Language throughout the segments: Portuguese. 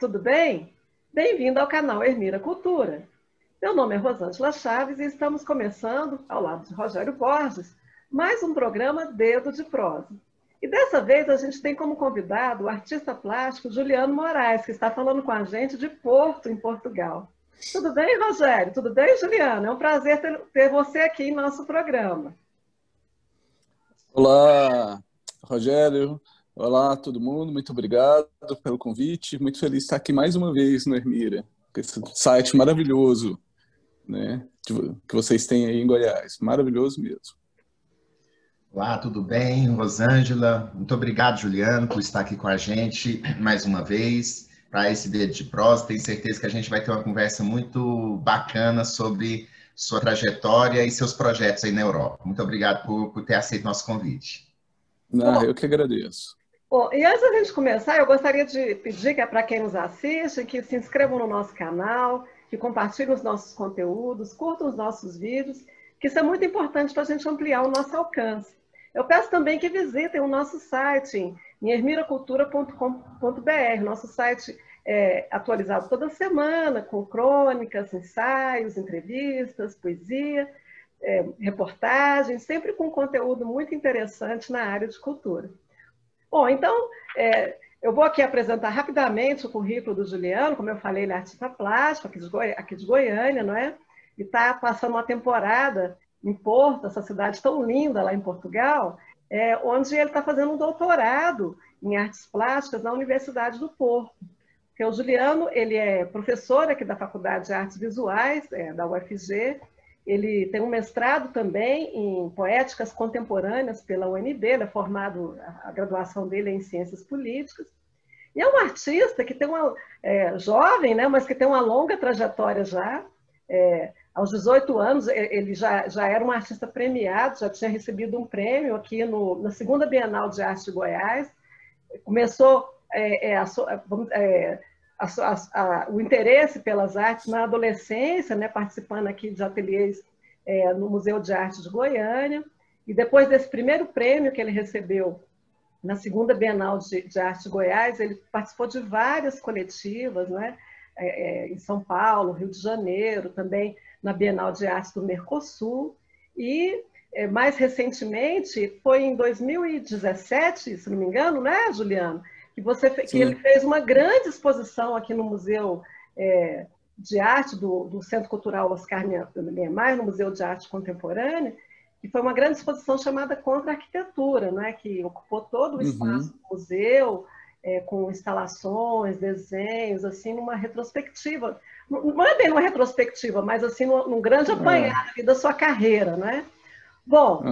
tudo bem? Bem-vindo ao canal Hermira Cultura. Meu nome é Rosângela Chaves e estamos começando, ao lado de Rogério Borges, mais um programa Dedo de Prosa. E dessa vez a gente tem como convidado o artista plástico Juliano Moraes, que está falando com a gente de Porto, em Portugal. Tudo bem, Rogério? Tudo bem, Juliano? É um prazer ter você aqui em nosso programa. Olá, Rogério. Olá, todo mundo. Muito obrigado pelo convite. Muito feliz de estar aqui mais uma vez no Hermira, com esse site maravilhoso, né, que vocês têm aí em Goiás. Maravilhoso mesmo. Olá, tudo bem? Rosângela, muito obrigado, Juliano, por estar aqui com a gente mais uma vez para esse Dedo de Prosa. Tenho certeza que a gente vai ter uma conversa muito bacana sobre sua trajetória e seus projetos aí na Europa. Muito obrigado por ter aceito nosso convite. Eu que agradeço. Bom, e antes da gente começar, eu gostaria de pedir que para quem nos assiste, que se inscrevam no nosso canal, que compartilhem os nossos conteúdos, curtam os nossos vídeos, que isso é muito importante para a gente ampliar o nosso alcance. Eu peço também que visitem o nosso site em hermiracultura.com.br. Nosso site é atualizado toda semana, com crônicas, ensaios, entrevistas, poesia, reportagens, sempre com conteúdo muito interessante na área de cultura. Bom, então, eu vou aqui apresentar rapidamente o currículo do Juliano. Como eu falei, ele é artista plástico, aqui de Goiânia, não é? E está passando uma temporada em Porto, essa cidade tão linda lá em Portugal, onde ele está fazendo um doutorado em artes plásticas na Universidade do Porto. Porque o Juliano, ele é professor aqui da Faculdade de Artes Visuais, da UFG. Ele tem um mestrado também em poéticas contemporâneas pela UNB, ele é formado, a graduação dele é em ciências políticas. E é um artista que tem jovem, né, mas que tem uma longa trajetória já. Aos 18 anos, ele já era um artista premiado, já tinha recebido um prêmio aqui na Segunda Bienal de Arte de Goiás. Começou o interesse pelas artes na adolescência, né, participando aqui de ateliês no Museu de Arte de Goiânia. E depois desse primeiro prêmio que ele recebeu na Segunda Bienal de Arte de Goiás, ele participou de várias coletivas, né, em São Paulo, Rio de Janeiro, também na Bienal de Arte do Mercosul. E, mais recentemente, foi em 2017, se não me engano, né, Juliano? Que ele fez uma grande exposição aqui no Museu de Arte do Centro Cultural Oscar Niemeyer, no Museu de Arte Contemporânea, que foi uma grande exposição chamada Contra a Arquitetura, né, que ocupou todo o espaço do museu, com instalações, desenhos, assim, numa retrospectiva. Não é bem uma retrospectiva, mas assim, num grande apanhado da sua carreira, né? Bom,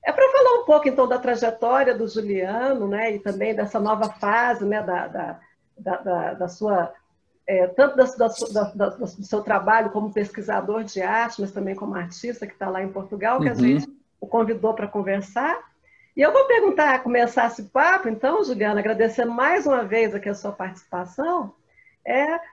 para falar um pouco, então, da trajetória do Juliano, né, e também dessa nova fase, né, da sua, tanto do seu trabalho como pesquisador de arte, mas também como artista que está lá em Portugal, que a gente o convidou para conversar. E eu vou começar esse papo, então, Juliano, agradecendo mais uma vez aqui a sua participação,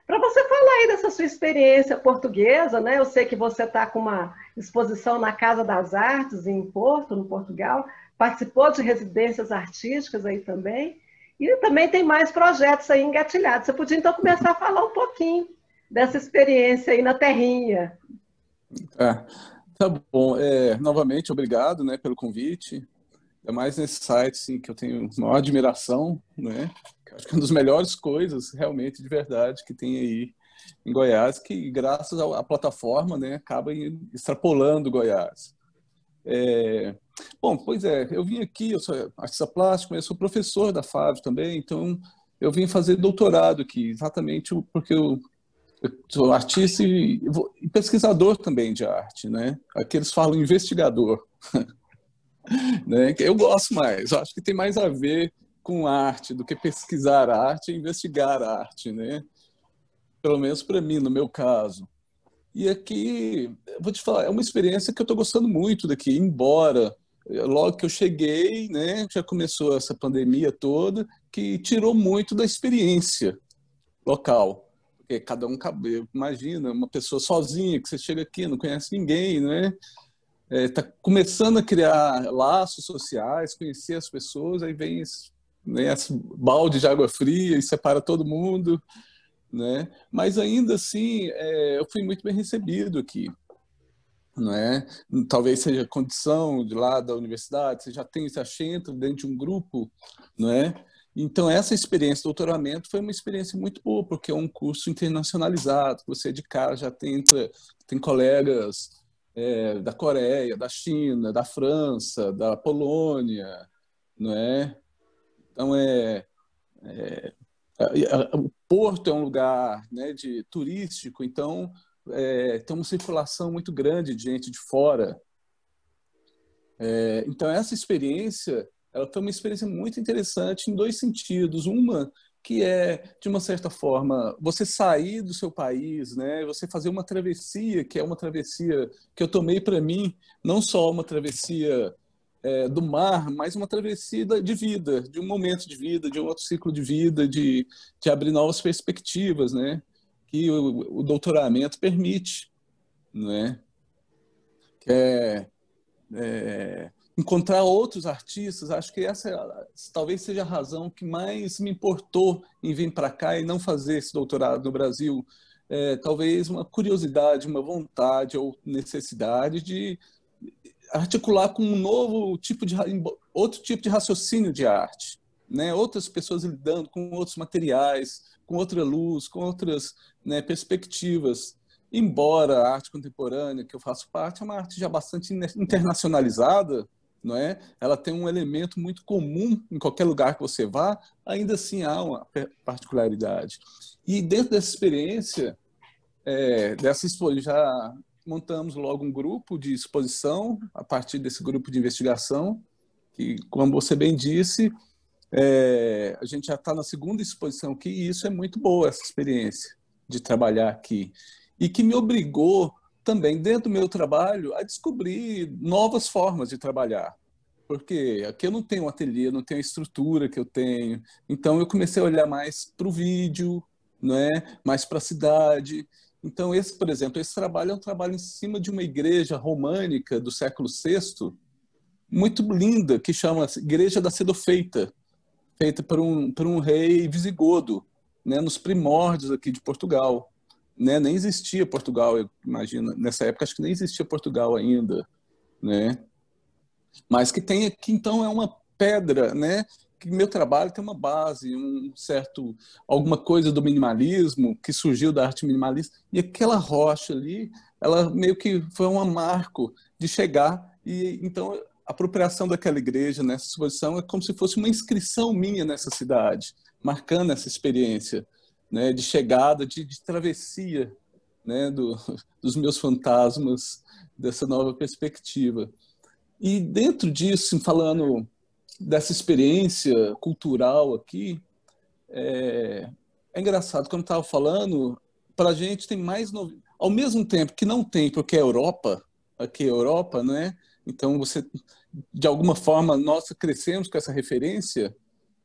para você falar aí dessa sua experiência portuguesa, né? Eu sei que você está com uma exposição na Casa das Artes, em Porto, no Portugal, participou de residências artísticas aí também, e também tem mais projetos aí engatilhados. Você podia, então, começar a falar um pouquinho dessa experiência aí na terrinha. Tá bom. Novamente, obrigado, né, pelo convite. É mais nesse site, assim, que eu tenho maior admiração, né? Acho que é uma das melhores coisas, realmente, de verdade, que tem aí em Goiás, que graças à plataforma, né, acaba extrapolando Goiás. Bom, pois eu vim aqui, eu sou artista plástico, mas eu sou professor da FAV também, então eu vim fazer doutorado aqui, exatamente porque eu sou artista e pesquisador também de arte, né? Aqui eles falam investigador. Né? Eu gosto mais, eu acho que tem mais a ver com arte do que pesquisar arte e investigar arte, né? Pelo menos para mim, no meu caso. E aqui, vou te falar, é uma experiência que eu estou gostando muito daqui, embora logo que eu cheguei, né, já começou essa pandemia toda, que tirou muito da experiência local. Porque cada um, imagina, uma pessoa sozinha, que você chega aqui, não conhece ninguém, né? Está começando a criar laços sociais, conhecer as pessoas, aí vem né, esse balde de água fria e separa todo mundo, né? Mas ainda assim, eu fui muito bem recebido aqui, não é? Talvez seja a condição de lá da universidade, você já tem esse assento dentro de um grupo, não é? Então, essa experiência de doutoramento foi uma experiência muito boa, porque é um curso internacionalizado, você de cara já tem colegas da Coreia, da China, da França, da Polônia, não é? Então, o Porto é um lugar, né, turístico, então tem uma circulação muito grande de gente de fora. Então, essa experiência ela foi uma experiência muito interessante em dois sentidos. Uma, que é, de uma certa forma, você sair do seu país, né? Você fazer uma travessia, que é uma travessia que eu tomei para mim, não só uma travessia do mar, mas uma travessia de vida, de um momento de vida, de um outro ciclo de vida, de abrir novas perspectivas, né? Que o doutoramento permite, né? Que encontrar outros artistas. Acho que essa talvez seja a razão que mais me importou em vir para cá e não fazer esse doutorado no Brasil. Talvez uma curiosidade, uma vontade ou necessidade de articular com outro tipo de raciocínio de arte, né? Outras pessoas lidando com outros materiais, com outra luz, com outras, né, perspectivas. Embora a arte contemporânea, que eu faço parte, é uma arte já bastante internacionalizada, não é? Ela tem um elemento muito comum em qualquer lugar que você vá, ainda assim há uma particularidade. E dentro dessa experiência, já montamos logo um grupo de exposição a partir desse grupo de investigação, que, como você bem disse, a gente já está na segunda exposição aqui, e isso é muito boa, essa experiência de trabalhar aqui. E que me obrigou também, dentro do meu trabalho, a descobrir novas formas de trabalhar. Porque aqui eu não tenho um ateliê, não tenho a estrutura que eu tenho. Então, eu comecei a olhar mais para o vídeo, né? Mais para a cidade. Então, por exemplo, esse trabalho é um trabalho em cima de uma igreja românica do século VI, muito linda, que chama-se Igreja da Sedofeita, feita por um rei visigodo, né? Nos primórdios aqui de Portugal. Né? Nem existia Portugal, eu imagino, nessa época acho que nem existia Portugal ainda, né? Mas que tem aqui, então, é uma pedra, né? Que meu trabalho tem uma base, alguma coisa do minimalismo que surgiu da arte minimalista, e aquela rocha ali, ela meio que foi um marco de chegar, e então a apropriação daquela igreja nessa exposição é como se fosse uma inscrição minha nessa cidade, marcando essa experiência, né, de chegada, de travessia, né, dos meus fantasmas, dessa nova perspectiva. E dentro disso, falando dessa experiência cultural aqui, é engraçado, como eu estava falando, para a gente tem mais... Ao mesmo tempo que não tem, porque é Europa, aqui é Europa, né? Então, de alguma forma, nós crescemos com essa referência,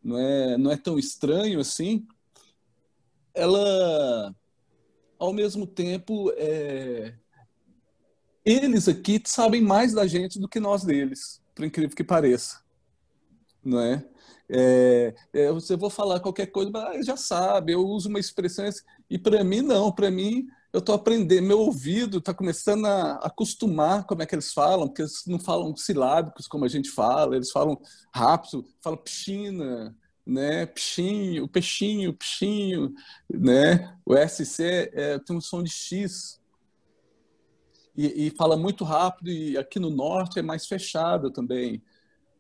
não é tão estranho assim. Ela, ao mesmo tempo, eles aqui sabem mais da gente do que nós deles, por incrível que pareça, não é? Você vou falar qualquer coisa, mas já sabe, eu uso uma expressão, e para mim não, para mim eu estou aprendendo, meu ouvido está começando a acostumar como é que eles falam, porque eles não falam silábicos como a gente fala, eles falam rápido, falam piscina, né? Peixinho, peixinho, peixinho, né? O SC tem um som de X e fala muito rápido, e aqui no norte é mais fechado também,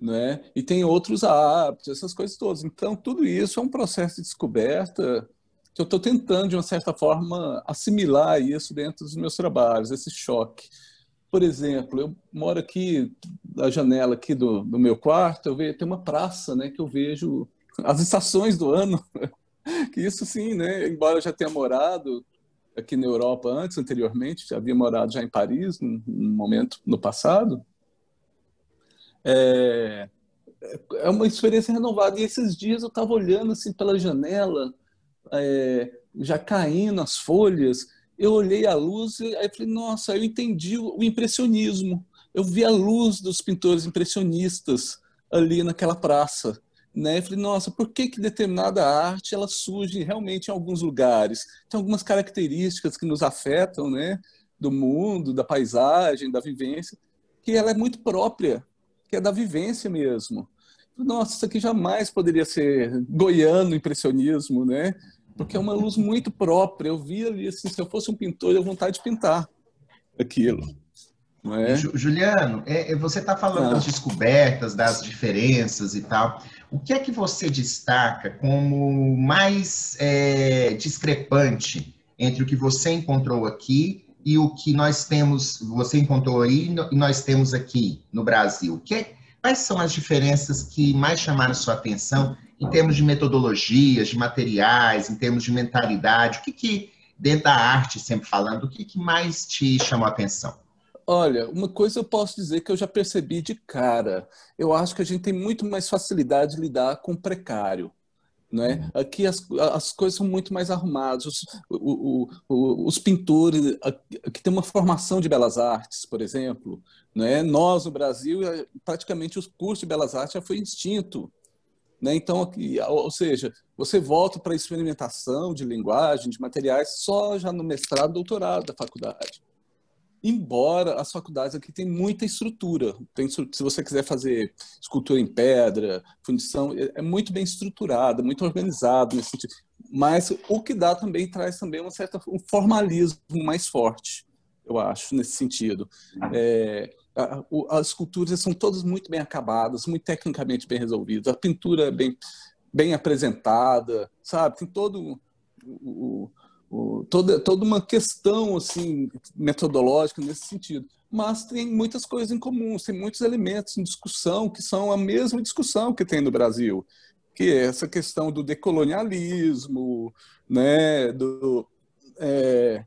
né? E tem outros hábitos, essas coisas todas. Então, tudo isso é um processo de descoberta que eu estou tentando, de uma certa forma, assimilar isso dentro dos meus trabalhos, esse choque. Por exemplo, eu moro aqui, na janela aqui do meu quarto, tem uma praça, né, que eu vejo as estações do ano, que isso sim, né, embora eu já tenha morado aqui na Europa anteriormente, já havia morado já em Paris, num momento no passado, é uma experiência renovada. E esses dias eu estava olhando assim pela janela, já caindo as folhas, eu olhei a luz e aí falei, nossa, eu entendi o impressionismo. Eu vi a luz dos pintores impressionistas ali naquela praça. né? Eu falei, nossa, por que que determinada arte ela surge realmente em alguns lugares? Tem algumas características que nos afetam, né? Do mundo, da paisagem, da vivência, que ela é muito própria, que é da vivência mesmo. Nossa, isso aqui jamais poderia ser goiano impressionismo, né? Porque é uma luz muito própria. Eu vi ali, assim, se eu fosse um pintor, eu tinha vontade de pintar aquilo, não E, é? Juliano, você está falando das Ah, descobertas, das diferenças e tal. O que é que você destaca como mais discrepante entre o que você encontrou aqui e o que nós temos, você encontrou aí e nós temos aqui no Brasil? Quais são as diferenças que mais chamaram sua atenção em termos de metodologias, de materiais, em termos de mentalidade? Dentro da arte, sempre falando, o que mais te chamou a atenção? olha, uma coisa eu posso dizer que eu já percebi de cara. Eu acho que a gente tem muito mais facilidade de lidar com o precário, né? Aqui as coisas são muito mais arrumadas. Os pintores, que tem uma formação de belas artes, por exemplo, né? Nós, no Brasil, praticamente os cursos de belas artes já foi extinto, né? Então, ou seja, você volta para a experimentação de linguagem, de materiais, só já no mestrado, doutorado da faculdade. Embora as faculdades aqui têm muita estrutura. Se você quiser fazer escultura em pedra, fundição, é muito bem estruturado, muito organizado nesse sentido. Mas o que dá também traz também um formalismo mais forte, eu acho, nesse sentido. As esculturas são todas muito bem acabadas, muito tecnicamente bem resolvidas. A pintura é bem apresentada, sabe? Tem toda uma questão assim metodológica nesse sentido, mas tem muitas coisas em comum, tem muitos elementos em discussão que são a mesma discussão que tem no Brasil, que é essa questão do decolonialismo, né, é,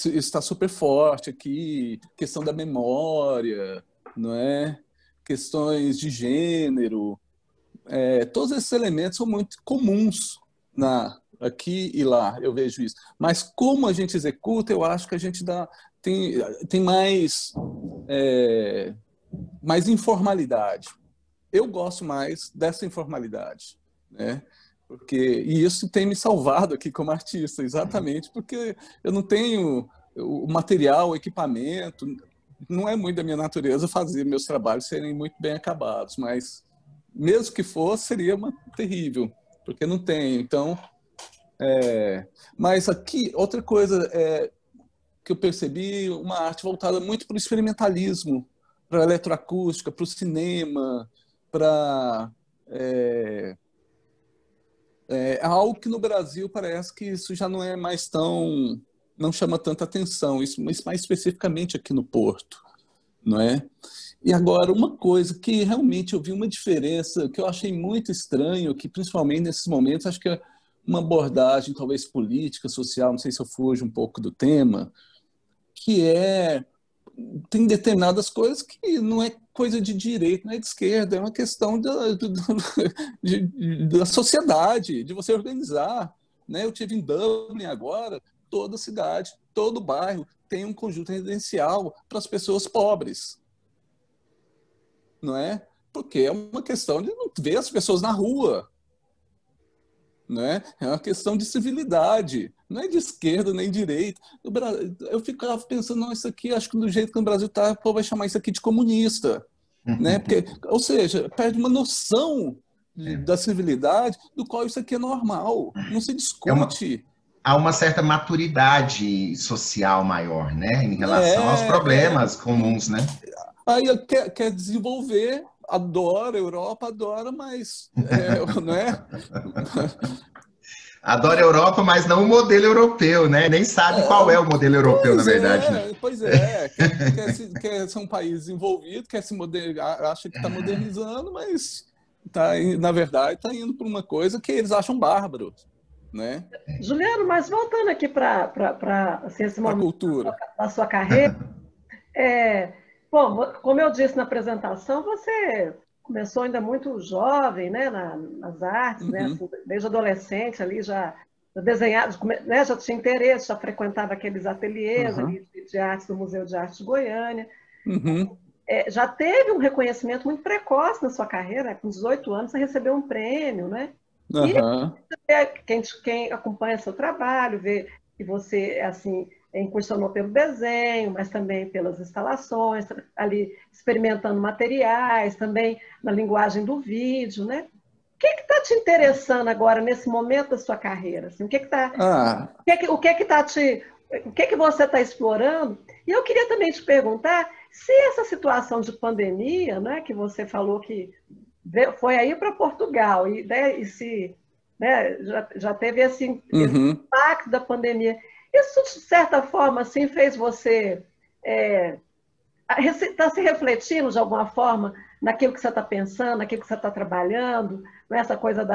está super forte aqui, questão da memória, não é? Questões de gênero, todos esses elementos são muito comuns aqui e lá, eu vejo isso. Mas como a gente executa, eu acho que a gente tem mais informalidade. Eu gosto mais dessa informalidade, né? E isso tem me salvado aqui como artista, exatamente porque eu não tenho o material, o equipamento, não é muito da minha natureza fazer meus trabalhos serem muito bem acabados, mas mesmo que fosse, seria terrível, porque não tem. Então, mas aqui, outra coisa que eu percebi, uma arte voltada muito para o experimentalismo, para a eletroacústica, para o cinema, para algo que no Brasil parece que isso já não é mais não chama tanta atenção, isso mais especificamente aqui no Porto, não é? E agora, uma coisa que realmente eu vi uma diferença que eu achei muito estranho, que principalmente nesses momentos, acho que é uma abordagem talvez política, social, não sei se eu fujo um pouco do tema, que tem determinadas coisas que não é coisa de direita, não é de esquerda, é uma questão da sociedade, de você organizar, né? Eu tive em Dublin agora, toda cidade, todo bairro tem um conjunto residencial para as pessoas pobres, não é? Porque é uma questão de não ver as pessoas na rua, né? É uma questão de civilidade, não é de esquerda nem de direita. Eu ficava pensando, não, isso aqui, acho que do jeito que o Brasil está, o povo vai chamar isso aqui de comunista, né? Porque, ou seja, perde uma noção da civilidade, do qual isso aqui é normal, não se É uma, discute. há uma certa maturidade social maior, né, em relação aos É, problemas comuns, né? aí quer desenvolver, adora a Europa, adora, mas não é? Adora a Europa, mas não o modelo europeu, né? Nem sabe qual é o modelo europeu, na verdade, né? Pois é. Quer ser um país desenvolvido, acha que está modernizando, mas na verdade está indo para uma coisa que eles acham bárbaro, né? Juliano, mas voltando aqui para assim, esse Para a momento cultura. da sua carreira, é, bom, como eu disse na apresentação, você começou ainda muito jovem, né, nas artes, né, Uhum, assim, desde adolescente ali já desenhava, né, já tinha interesse, já frequentava aqueles ateliês uhum, ali de artes do Museu de Arte de Goiânia. uhum. já teve um reconhecimento muito precoce na sua carreira, com 18 anos você recebeu um prêmio, né? Aham. E quem acompanha seu trabalho, vê que você, assim, incursionou pelo desenho, mas também pelas instalações, ali experimentando materiais, também na linguagem do vídeo, né? O que está te interessando agora, nesse momento da sua carreira? Assim, Ah, o que você está explorando? E eu queria também te perguntar se essa situação de pandemia, né, que você falou que foi aí para Portugal, né, e se, né, já teve esse uhum. impacto da pandemia, isso, de certa forma, assim, fez você está se refletindo, de alguma forma, naquilo que você está pensando, naquilo que você está trabalhando, nessa coisa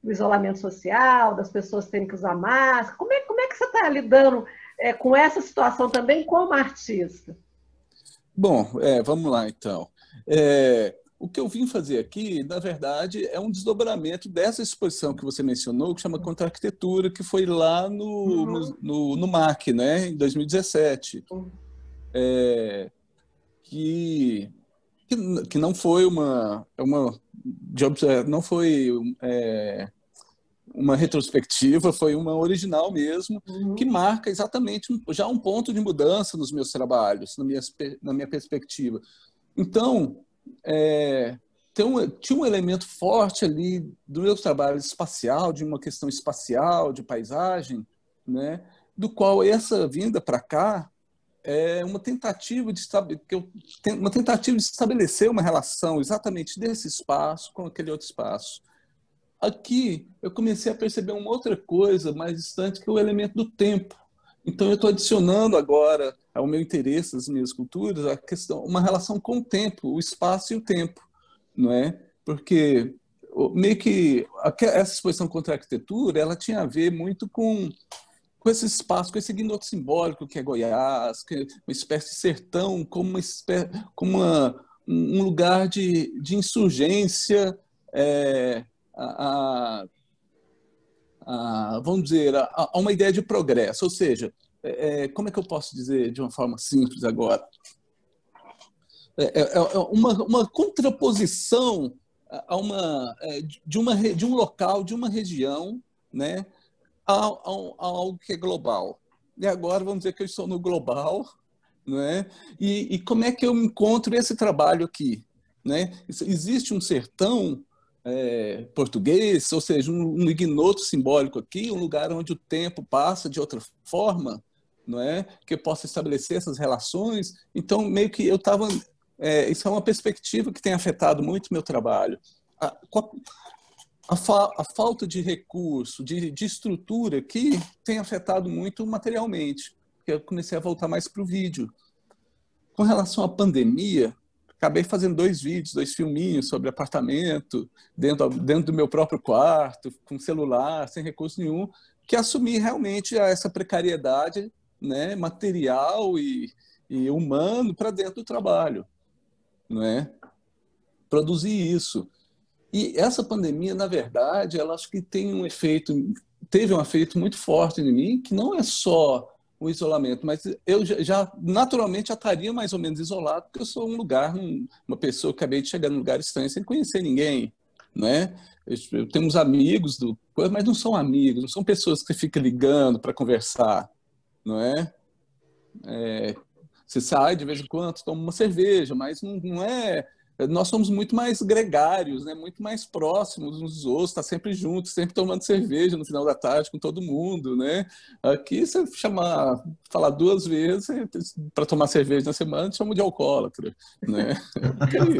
do isolamento social, das pessoas terem que usar máscara? Como é que você está lidando com essa situação também como artista? Bom, vamos lá então. O que eu vim fazer aqui, na verdade, é um desdobramento dessa exposição que você mencionou, que chama Contra a Arquitetura, que foi lá Uhum. no MAC, né, em 2017. Que, que não foi não foi uma retrospectiva, foi uma original mesmo, que Uhum. marca exatamente já um ponto de mudança nos meus trabalhos, na minha perspectiva. Então, tinha um elemento forte ali do meu trabalho espacial, de uma questão espacial, de paisagem, né, do qual essa vinda para cá é uma tentativa uma tentativa de estabelecer uma relação exatamente desse espaço com aquele outro espaço. Aqui eu comecei a perceber uma outra coisa mais distante, que é o elemento do tempo. Então eu estou adicionando agora ao meu interesse das minhas culturas a questão, uma relação com o tempo, o espaço e o tempo, não é? Porque meio que essa exposição contra a arquitetura, ela tinha a ver muito com esse espaço, com esse ignoto simbólico que é Goiás, que é uma espécie de sertão, um lugar de insurgência, é, a, vamos dizer, a uma ideia de progresso. Ou seja, como é que eu posso dizer de uma forma simples agora? Uma contraposição a de um local, de uma região, né, a algo que é global. E agora vamos dizer que eu estou no global, né? E como é que eu encontro esse trabalho aqui, né? Existe um sertão português, ou seja, um ignoto simbólico aqui, um lugar onde o tempo passa de outra forma, não é? Que eu possa estabelecer essas relações. Então, meio que eu estava... isso é uma perspectiva que tem afetado muito o meu trabalho. A falta de recurso, de estrutura, que tem afetado muito materialmente, porque eu comecei a voltar mais para o vídeo. Com relação à pandemia, acabei fazendo 2 vídeos, 2 filminhos sobre apartamento, dentro do meu próprio quarto, com celular, sem recurso nenhum, que assumi realmente essa precariedade, né, material e humano para dentro do trabalho, não é? Produzir isso. E essa pandemia, na verdade, ela acho que teve um efeito muito forte em mim, que não é só o isolamento, mas eu já naturalmente já estaria mais ou menos isolado, porque eu sou uma pessoa que acabei de chegar num lugar estranho sem conhecer ninguém, né? Eu tenho uns amigos mas não são amigos, não são pessoas que você fica ligando para conversar, não é? Você sai de vez em quando, toma uma cerveja, mas não é. Nós somos muito mais gregários, né? Muito mais próximos uns dos outros, está sempre juntos, sempre tomando cerveja no final da tarde com todo mundo, né? Aqui, você falar 2 vezes para tomar cerveja na semana, te chama de alcoólatra, né?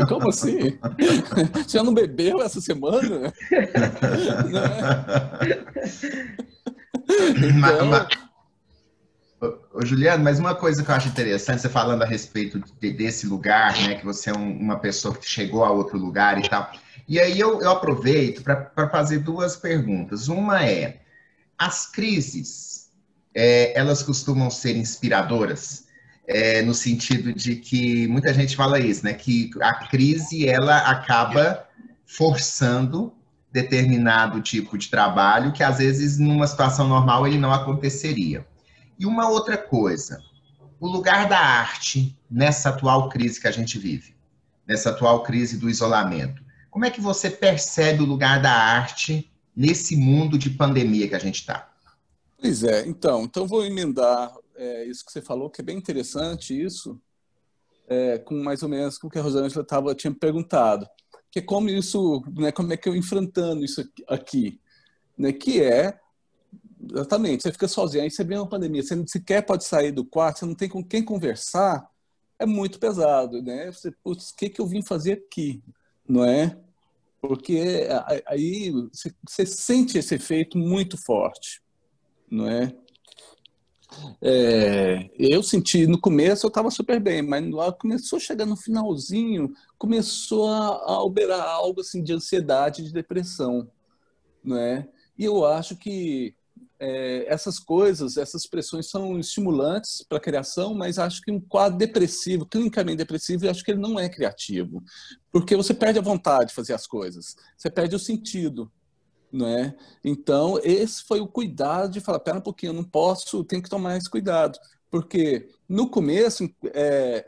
Como assim? Você já não bebeu essa semana? Né? Então, Ô, Juliano, mas uma coisa que eu acho interessante, você falando a respeito desse lugar, né, que você é uma pessoa que chegou a outro lugar e tal. E aí eu aproveito para fazer 2 perguntas. Uma é, as crises, elas costumam ser inspiradoras, no sentido de que muita gente fala isso, né, que a crise, ela acaba forçando determinado tipo de trabalho que, às vezes, numa situação normal, ele não aconteceria. E uma outra coisa, o lugar da arte nessa atual crise que a gente vive. nessa atual crise do isolamento. Como é que você percebe o lugar da arte nesse mundo de pandemia que a gente está? Pois é, então vou emendar isso que você falou, que é bem interessante isso, com mais ou menos com o que a Rosângela tinha me perguntado, que é como isso, né, como é que eu enfrentando isso aqui, né, que é exatamente, você fica sozinho, aí você vê uma pandemia, você não sequer pode sair do quarto, você não tem com quem conversar, é muito pesado, né? Você, putz, o que eu vim fazer aqui, não é? Porque aí você sente esse efeito muito forte, não é? Eu senti, no começo eu estava super bem, mas começou a chegar no finalzinho, começou a operar algo assim de ansiedade, de depressão, não é? E eu acho que essas coisas, essas pressões são estimulantes para a criação, mas acho que um quadro depressivo, clinicamente depressivo, eu acho que ele não é criativo, porque você perde a vontade de fazer as coisas, você perde o sentido, não é? Então, esse foi o cuidado de falar, pera um pouquinho, eu não posso, tenho que tomar esse cuidado. Porque no começo,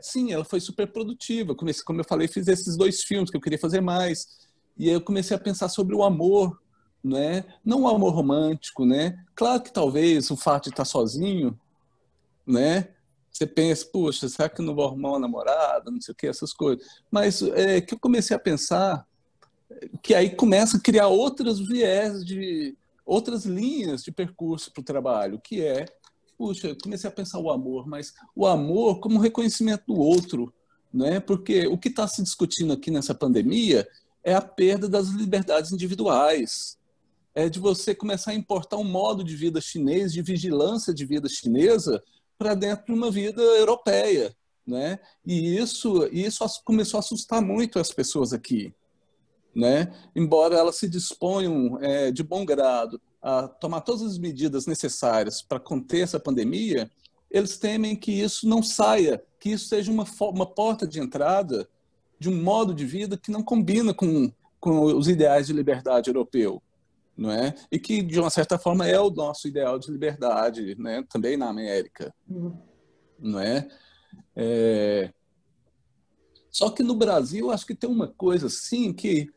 sim, ela foi super produtiva. Comecei, como eu falei, fiz esses 2 filmes que eu queria fazer mais. E aí eu comecei a pensar sobre o amor, né? Não o amor romântico, né? Claro que talvez o fato de estar sozinho, né? Você pensa, puxa, será que eu não vou arrumar uma namorada, não sei o que, essas coisas. Mas que eu comecei a pensar que aí começa a criar outras viés outras linhas de percurso para o trabalho, que puxa, eu comecei a pensar o amor, mas o amor como reconhecimento do outro, né? Porque o que está se discutindo aqui nessa pandemia é a perda das liberdades individuais, é de você começar a importar um modo de vida chinês, de vigilância de vida chinesa, para dentro de uma vida europeia, né? E isso começou a assustar muito as pessoas aqui, né? Embora elas se disponham de bom grado a tomar todas as medidas necessárias para conter essa pandemia, eles temem que isso não saia, que isso seja uma porta de entrada de um modo de vida que não combina com os ideais de liberdade europeu, não é? E que, de uma certa forma, é o nosso ideal de liberdade, né? Também na América, não é? Só que no Brasil, acho que tem uma coisa assim que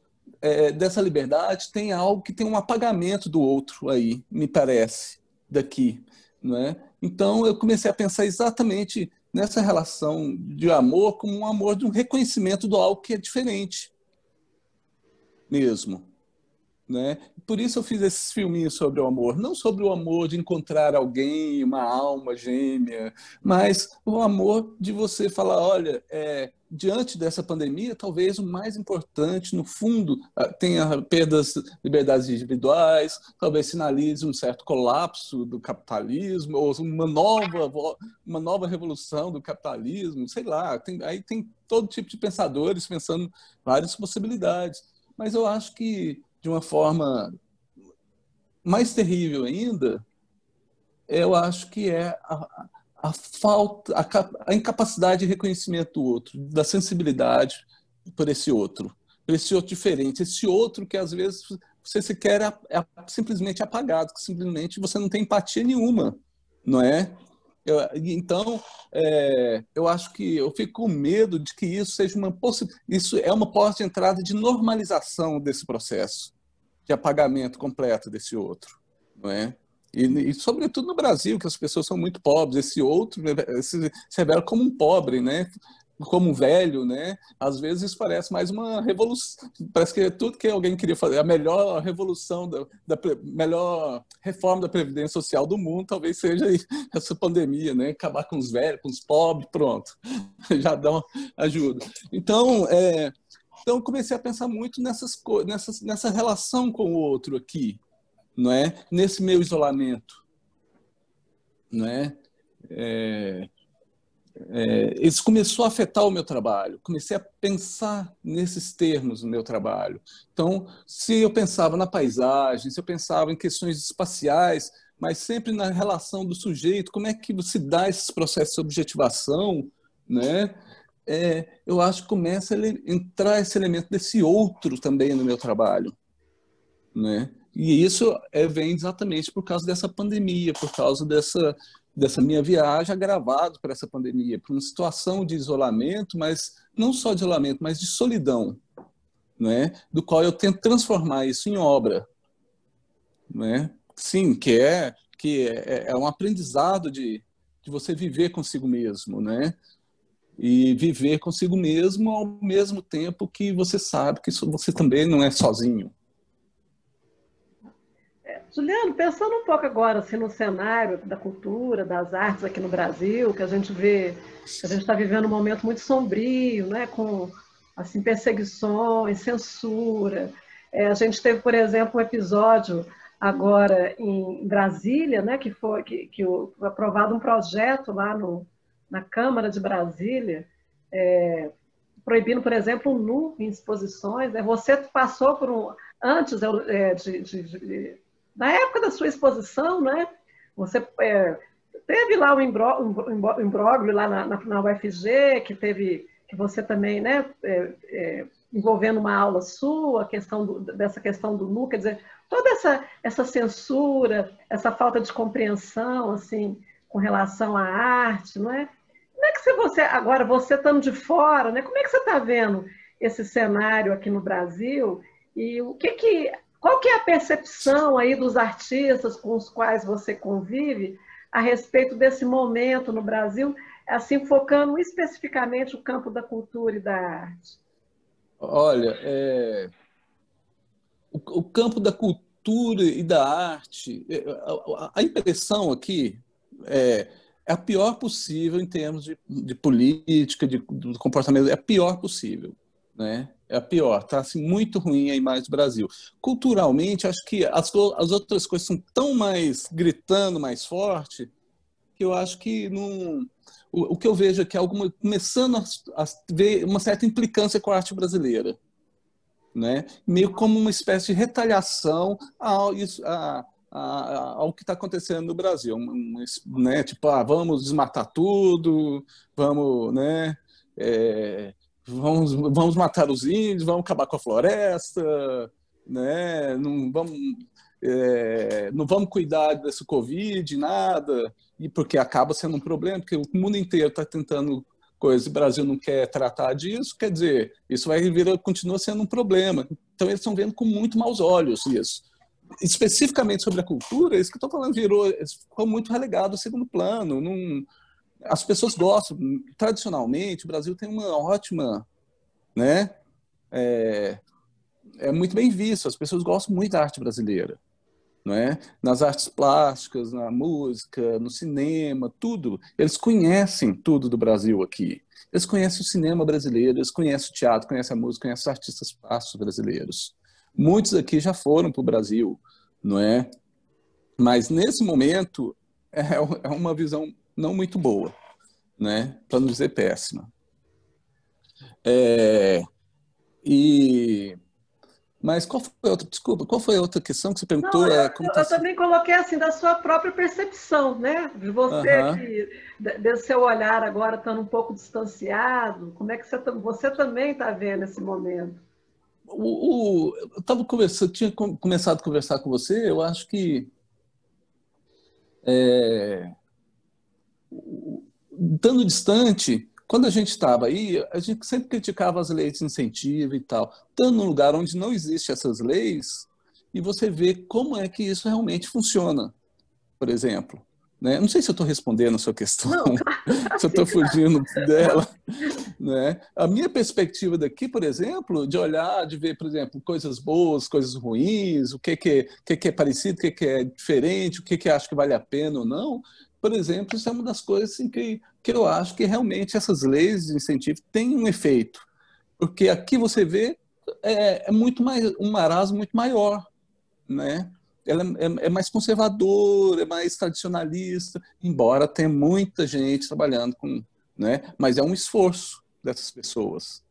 dessa liberdade tem algo que tem um apagamento do outro aí, me parece, daqui, não é? Então eu comecei a pensar exatamente nessa relação de amor como um amor de um reconhecimento do algo que é diferente mesmo, né? Por isso eu fiz esses filminhos sobre o amor, não sobre o amor de encontrar alguém, uma alma gêmea, mas o amor de você falar, olha, diante dessa pandemia, talvez o mais importante, no fundo, tenha perdas de liberdades individuais, talvez sinalize um certo colapso do capitalismo, ou uma nova revolução do capitalismo, sei lá, aí tem todo tipo de pensadores pensando várias possibilidades. Mas eu acho que, de uma forma mais terrível ainda, eu acho que é a falta, a incapacidade de reconhecimento do outro, da sensibilidade por esse outro diferente, esse outro que às vezes você sequer simplesmente apagado, que simplesmente você não tem empatia nenhuma, não é? Então, eu acho que eu fico com medo de que isso seja isso é uma porta de entrada de normalização desse processo de apagamento completo desse outro, não é? E sobretudo no Brasil, que as pessoas são muito pobres, esse outro se revela como um pobre, né? Como um velho, né? Às vezes isso parece mais uma revolução, parece que é tudo que alguém queria fazer, a melhor revolução, melhor reforma da Previdência Social do mundo, talvez seja essa pandemia, né? Acabar com os velhos, com os pobres, pronto, já dá uma ajuda. Então, eu comecei a pensar muito nessa relação com o outro aqui, não é? Nesse meu isolamento, não é? Isso começou a afetar o meu trabalho. Comecei a pensar nesses termos no meu trabalho. Então, se eu pensava na paisagem, se eu pensava em questões espaciais, mas sempre na relação do sujeito, como é que se dá esses processos de objetivação, né? Eu acho que começa a entrar esse elemento desse outro também no meu trabalho, né? E isso vem exatamente por causa dessa pandemia, por causa dessa minha viagem agravado por essa pandemia, por uma situação de isolamento, mas não só de isolamento, mas de solidão, né? Do qual eu tento transformar isso em obra, né? Sim, que é um aprendizado de você viver consigo mesmo, né? E viver consigo mesmo ao mesmo tempo que você sabe que você também não é sozinho. Juliano, pensando um pouco agora assim, no cenário da cultura, das artes aqui no Brasil, que a gente vê, que a gente está vivendo um momento muito sombrio, né, com assim, perseguições, censura. A gente teve, por exemplo, um episódio agora em Brasília, né, que foi aprovado um projeto lá na Câmara de Brasília, proibindo, por exemplo, o nu em exposições. Você passou por antes na época da sua exposição, né? Você teve lá um imbróglio lá na UFG, que você também, né, envolvendo uma aula sua, dessa questão do nu, quer dizer, toda essa censura, essa falta de compreensão, assim, com relação à arte, não é? Como é que agora, você estando de fora, né, como é que você está vendo esse cenário aqui no Brasil e qual que é a percepção aí dos artistas com os quais você convive a respeito desse momento no Brasil, assim, focando especificamente o campo da cultura e da arte? Olha, o campo da cultura e da arte, a impressão aqui é a pior possível em termos de política, do comportamento, é a pior possível, né? É a pior, está assim, muito ruim a imagem do Brasil. Culturalmente, acho que as outras coisas são tão mais gritando mais forte que eu acho que não. O que eu vejo é que começando a ver uma certa implicância com a arte brasileira, né? Meio como uma espécie de retaliação ao que está acontecendo no Brasil, né? Tipo, vamos desmatar tudo, vamos, né? Vamos matar os índios, vamos acabar com a floresta, né? Não vamos cuidar desse Covid, nada, e porque acaba sendo um problema, porque o mundo inteiro está tentando coisa, e o Brasil não quer tratar disso, quer dizer, isso continua sendo um problema. Então eles estão vendo com muito maus olhos isso. Especificamente sobre a cultura, isso que eu estou falando ficou muito relegado ao segundo plano. As pessoas gostam, tradicionalmente, o Brasil tem uma ótima, né? É muito bem visto, as pessoas gostam muito da arte brasileira, não é? Nas artes plásticas, na música, no cinema, tudo. Eles conhecem tudo do Brasil aqui. Eles conhecem o cinema brasileiro, eles conhecem o teatro, conhecem a música, conhecem os artistas plásticos brasileiros. Muitos aqui já foram para o Brasil, não é? Mas nesse momento é uma visão não muito boa, né? Para não dizer péssima. Mas qual foi a outra questão que você perguntou? Não, eu também coloquei assim, da sua própria percepção, né? De você, desse seu olhar agora estando um pouco distanciado, como é que você também está vendo esse momento? Eu tinha começado a conversar com você, eu acho que estando distante, quando a gente estava aí, a gente sempre criticava as leis de incentivo e tal. Estando num lugar onde não existem essas leis, e você vê como é que isso realmente funciona, por exemplo. Né? Não sei se eu estou respondendo a sua questão, não, claro, se eu estou fugindo dela. Né? A minha perspectiva daqui, por exemplo, de olhar, de ver, por exemplo, coisas boas, coisas ruins, o que é parecido, o que é diferente, o que acho que vale a pena ou não, por exemplo, isso é uma das coisas assim, que eu acho que realmente essas leis de incentivo têm um efeito. Porque aqui você vê muito mais, um marasmo muito maior, né? Ela é mais conservadora, é mais tradicionalista, embora tenha muita gente trabalhando com, né? Mas é um esforço dessas pessoas.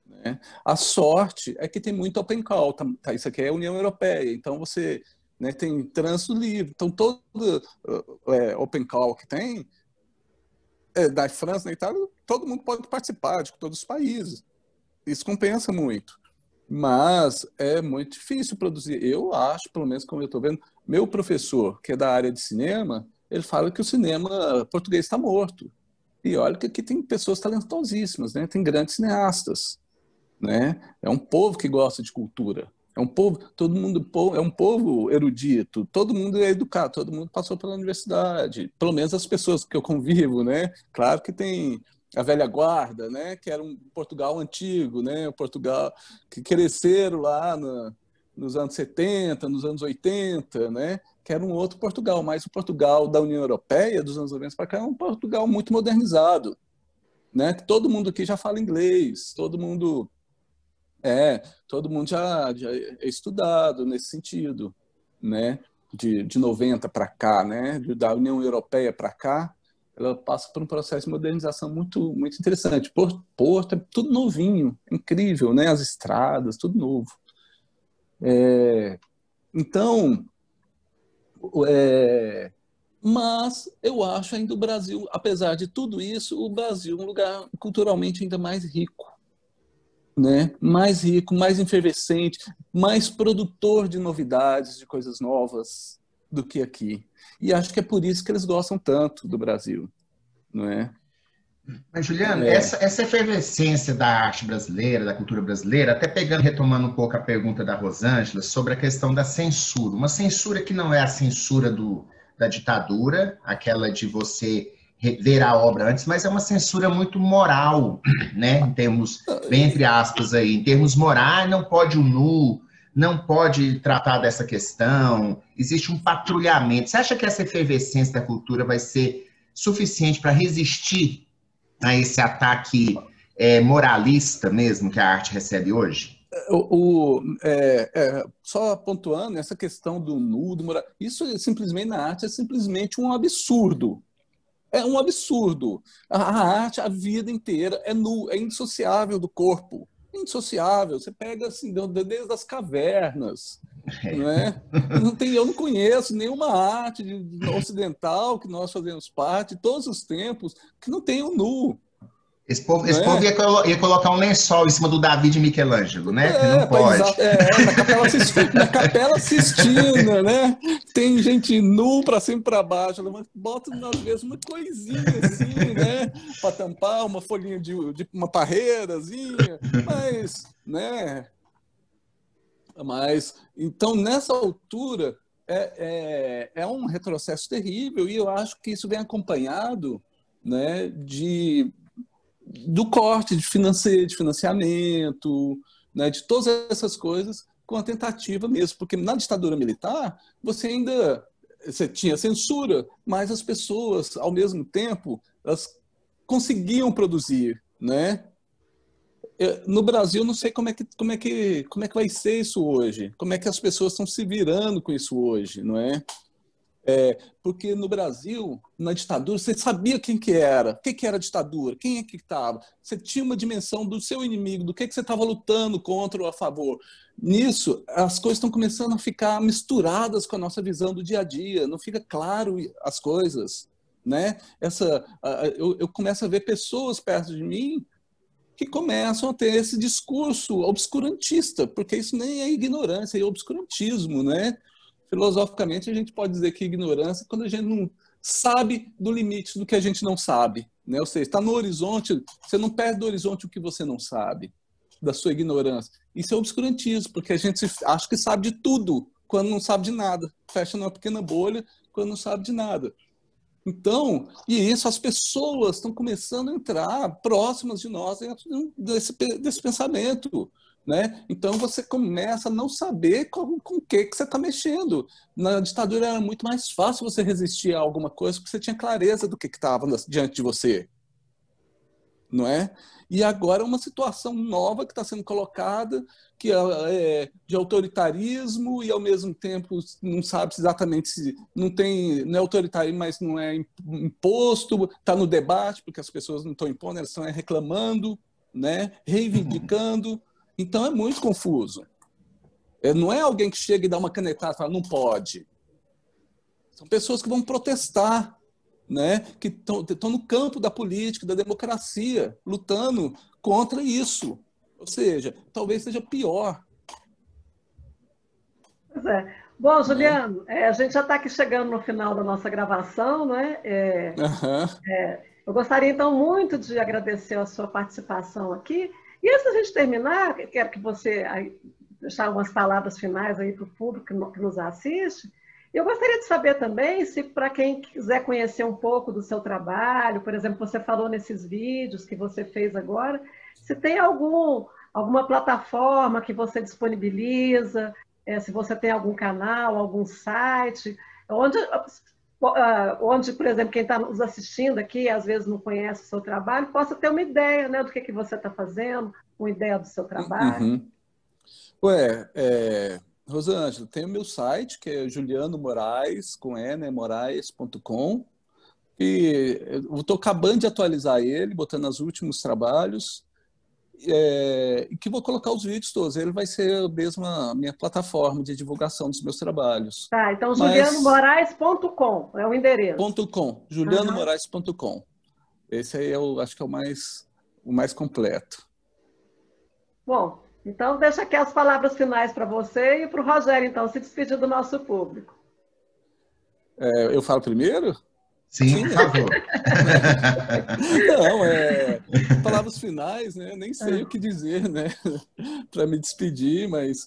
Né? A sorte é que tem muito open call, isso aqui é a União Europeia, então você, né, tem trânsito livre, então todo open call que tem, da França, da Itália, todo mundo pode participar, de todos os países. Isso compensa muito. Mas é muito difícil produzir. Eu acho, pelo menos como eu estou vendo, meu professor, que é da área de cinema, ele fala que o cinema português está morto. E olha que aqui tem pessoas talentosíssimas, né? Tem grandes cineastas, né? É um povo que gosta de cultura. É um povo, todo mundo é um povo erudito, todo mundo é educado, todo mundo passou pela universidade, pelo menos as pessoas que eu convivo, né? Claro que tem a velha guarda, né? Que era um Portugal antigo, né? O Portugal que cresceram lá nos anos 70, nos anos 80, né? Que era um outro Portugal, mas o Portugal da União Europeia dos anos 90 para cá é um Portugal muito modernizado, né? Todo mundo aqui já fala inglês, todo mundo já é estudado nesse sentido, né? De 90 para cá, né? Da União Europeia para cá, ela passa por um processo de modernização muito, muito interessante. Porto é tudo novinho, incrível, né? As estradas, tudo novo. Então, mas eu acho ainda o Brasil, apesar de tudo isso, o Brasil é um lugar culturalmente ainda mais rico, né? Mais rico, mais efervescente, mais produtor de novidades, de coisas novas do que aqui. E acho que é por isso que eles gostam tanto do Brasil, não é? Mas, Juliano, essa efervescência da arte brasileira, da cultura brasileira, até retomando um pouco a pergunta da Rosângela sobre a questão da censura. Uma censura que não é a censura da ditadura, aquela de você ver a obra antes, mas é uma censura muito moral, né? Em termos, bem entre aspas aí, em termos morais, não pode o nu, não pode tratar dessa questão, existe um patrulhamento. Você acha que essa efervescência da cultura vai ser suficiente para resistir a esse ataque moralista mesmo que a arte recebe hoje? Só pontuando, essa questão do nu, do moral, isso simplesmente na arte é simplesmente um absurdo. É um absurdo. A arte, a vida inteira é nu, é indissociável do corpo. Indissociável. Você pega assim, desde as cavernas. Não é? Eu não conheço nenhuma arte ocidental que nós fazemos parte, de todos os tempos, que não tem o nu. Esse povo ia colocar um lençol em cima do Davi de Michelangelo, né? Que não pode. Na Capela Sistina, né? Tem gente nu para cima e para baixo. Bota, às vezes, uma coisinha assim, né? Para tampar uma folhinha de uma parreirazinha. Mas, né? Então, nessa altura, é um retrocesso terrível e eu acho que isso vem acompanhado, né, do corte de financiamento, né, de todas essas coisas, com a tentativa mesmo, porque na ditadura militar você tinha censura, mas as pessoas, ao mesmo tempo, elas conseguiam produzir, né? No Brasil, não sei como é que vai ser isso hoje, como é que as pessoas estão se virando com isso hoje, não é? Porque no Brasil, na ditadura, você sabia quem que era, o que era a ditadura, quem é que estava. Você tinha uma dimensão do seu inimigo, do que você estava lutando contra ou a favor. Nisso, as coisas estão começando a ficar misturadas com a nossa visão do dia a dia, não fica claro as coisas, né? Eu começo a ver pessoas perto de mim que começam a ter esse discurso obscurantista, porque isso nem é ignorância, é obscurantismo, né? Filosoficamente, a gente pode dizer que ignorância é quando a gente não sabe do limite do que a gente não sabe, né? Ou seja, está no horizonte, você não perde do horizonte o que você não sabe, da sua ignorância. Isso é obscurantismo, porque a gente acha que sabe de tudo, quando não sabe de nada. Fecha numa pequena bolha, quando não sabe de nada. Então, e isso, as pessoas estão começando a entrar próximas de nós dentro desse pensamento, né? Então você começa a não saber com o que você está mexendo. Na ditadura era muito mais fácil você resistir a alguma coisa, porque você tinha clareza do que estava diante de você, não é? E agora é uma situação nova que está sendo colocada, que é de autoritarismo e, ao mesmo tempo, não sabe exatamente se não é autoritarismo, mas não é imposto, está no debate, porque as pessoas não estão impondo, elas estão reclamando, né? Reivindicando. Então é muito confuso. Não é alguém que chega e dá uma canetada e fala, não pode. São pessoas que vão protestar, né, que estão no campo da política, da democracia, lutando contra isso. Ou seja, talvez seja pior. Pois é. Bom, né? Juliano, a gente já está aqui chegando no final da nossa gravação, né? Aham. Eu gostaria, então, muito de agradecer a sua participação aqui. E antes da gente terminar, quero que você deixar algumas palavras finais aí para o público que nos assiste. Eu gostaria de saber também se, para quem quiser conhecer um pouco do seu trabalho, por exemplo, você falou nesses vídeos que você fez agora, se tem alguma plataforma que você disponibiliza, se você tem algum canal, algum site, onde, por exemplo, quem está nos assistindo aqui, às vezes não conhece o seu trabalho, possa ter uma ideia, né, do que você está fazendo, uma ideia do seu trabalho. Uhum. Ué, Rosângela, tem o meu site, que é julianomoraes, com E, né, moraes.com, e eu estou acabando de atualizar ele, botando os últimos trabalhos, e que vou colocar os vídeos todos. Ele vai ser mesmo a minha plataforma de divulgação dos meus trabalhos. Tá, então Mas julianomoraes.com é o endereço. .com, Uhum. julianomoraes.com. Esse aí eu acho que é o mais completo. Bom, então deixa aqui as palavras finais para você e para o Rogério, então, se despedir do nosso público. Eu falo primeiro? Sim, por Tinha? favor. Não, palavras finais, né? Nem sei o que dizer, né? Para me despedir, mas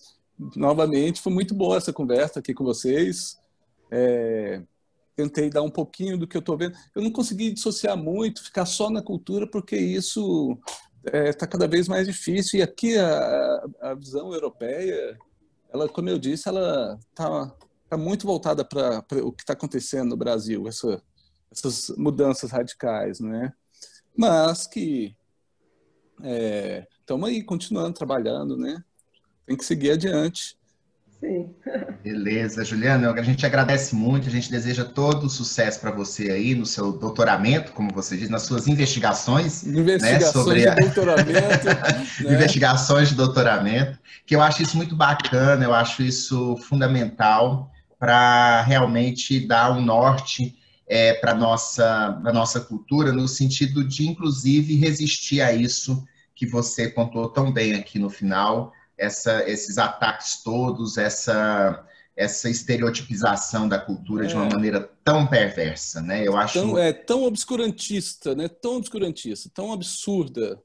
novamente foi muito boa essa conversa aqui com vocês. Tentei dar um pouquinho do que eu estou vendo. Eu não consegui dissociar muito, ficar só na cultura, porque isso está cada vez mais difícil. E aqui a visão europeia, ela, como eu disse, ela tá muito voltada para o que está acontecendo no Brasil, essas mudanças radicais, né? Mas que estamos aí continuando trabalhando, né? Tem que seguir adiante. Sim. Beleza, Juliana, a gente agradece muito, a gente deseja todo o sucesso para você aí no seu doutoramento, como você diz, nas suas investigações, né, Investigações sobre de doutoramento, né? investigações de doutoramento, que eu acho isso muito bacana, eu acho isso fundamental para realmente dar um norte para a nossa cultura, no sentido de, inclusive, resistir a isso que você contou tão bem aqui no final, esses ataques todos, essa estereotipização da cultura de uma É, maneira tão perversa, né? Eu acho tão obscurantista, né? Tão obscurantista, tão absurda.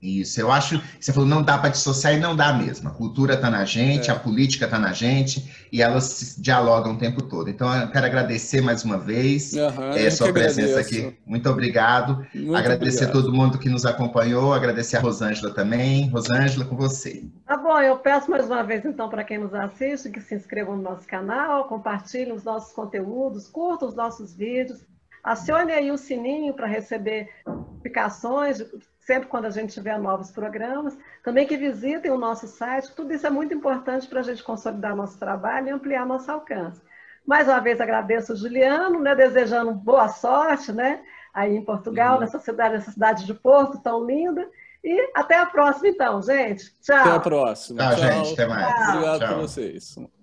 isso. Eu acho que você falou não dá para dissociar e não dá mesmo. A cultura está na gente, a É, política está na gente e elas se dialogam o tempo todo. Então, eu quero agradecer mais uma vez eu que sua presença agradeço. aqui. Muito obrigado. Muito Agradecer a obrigado. todo mundo que nos acompanhou, agradecer a Rosângela também. Rosângela, com você. Tá bom, eu peço mais uma vez, então, para quem nos assiste, que se inscrevam no nosso canal, compartilhem os nossos conteúdos, curtam os nossos vídeos, acione aí o sininho para receber notificações sempre quando a gente tiver novos programas. Também que visitem o nosso site, tudo isso é muito importante para a gente consolidar nosso trabalho e ampliar nosso alcance. Mais uma vez agradeço o Juliano, né, desejando boa sorte, né, aí em Portugal, Uhum. nessa cidade de Porto tão linda. E até a próxima, então, gente. Até a Tchau. próxima. Tchau, gente. Tchau. Até mais. Tchau. Obrigado por Tchau. vocês.